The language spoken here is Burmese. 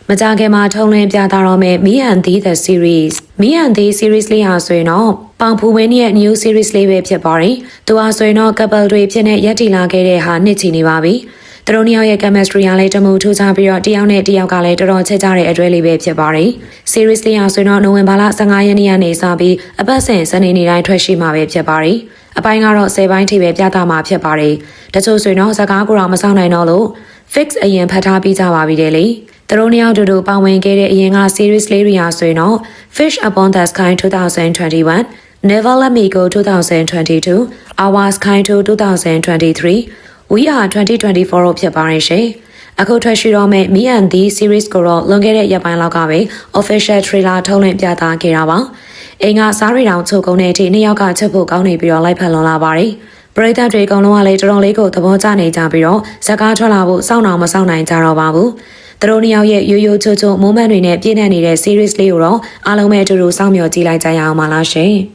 မကြခင်မှာထုံးလွှင့်ပြသတော့မယ့် Me and Thee the series Me and Thee series လေးဟာဆိုရင်တော့ပေါင်ဖူဝင်းရဲ့ new series လေးပဲဖြစ်ပါတယ်။သူဟာဆိုရင်တော့ couple တွေဖြစ်နေရက်တီလာခဲ့တဲ့ဟာနှစ်ချီနေပါပြီ။သူတို့နှစ်ယောက်ရဲ့ chemistry ကလည်းတမှုထူးခြားပြီးတော့တယောက်နဲ့တယောက်ကလည်းတော်တော်ချစ်ကြတဲ့အတွဲလေးပဲဖြစ်ပါတယ်။ series လေးဟာဆိုရင်တော့နိုဝင်ဘာလ15ရက်နေ့ကနေစပြီးအပတ်စဉ်စနေနေ့တိုင်းထွက်ရှိမှာပဲဖြစ်ပါတယ်။အပိုင်းကတော့10ပိုင်းထိပဲပြသမှာဖြစ်ပါတယ်။တချို့ဆိုရင်တော့ဇာကားကိုတော့မဆောင်နိုင်တော့လို့ fix အရင်ဖတ်ထားပြီးကြပါပြီလေ။သူတို့နှစ်ယောက်တူပါဝင်ခဲ့တဲ့အရင်က series လေးတွေဟာဆိုရင်တော့ Fish Upon the Sky 2021 Never Let Me Go 2022 Our Sky 2023 We Are 2024တို့ဖြစ်ပါတယ်ရှင်။အခုထွက်ရှိတော့မယ့် Me and Thee series ကိုတော့လွန်ခဲ့တဲ့ရက်ပိုင်းလောက်ကပဲ official trailer ထုတ်လွှင့်ပြသခဲ့တာပါ။အိမ်ကစားရီတောင်ချုပ်ကုန်တဲ့အထိနှစ်ယောက်ကချက်ဖို့ကောင်းနေပြီးတော့လိုက်ဖက်လွန်လာပါတယ်။ပရိသတ်တွေအကုန်လုံးကလည်းတော်တော်လေးကိုသဘောကျနေကြပြီးတော့ဇာကားထွက်လာဖို့စောင့်အောင်မစောင့်နိုင်ကြတော့ပါဘူး။သူတို့နှစ်ယောက်ရဲ့ရိုးရိုးချိုးချိုး moment တွေနဲ့ပြည့်နေနေတဲ့ series လေးကိုတော့အားလုံးပဲအတူတူစောင့်မျှော်ကြည့်လိုက်ကြရအောင်ပါလားရှင်။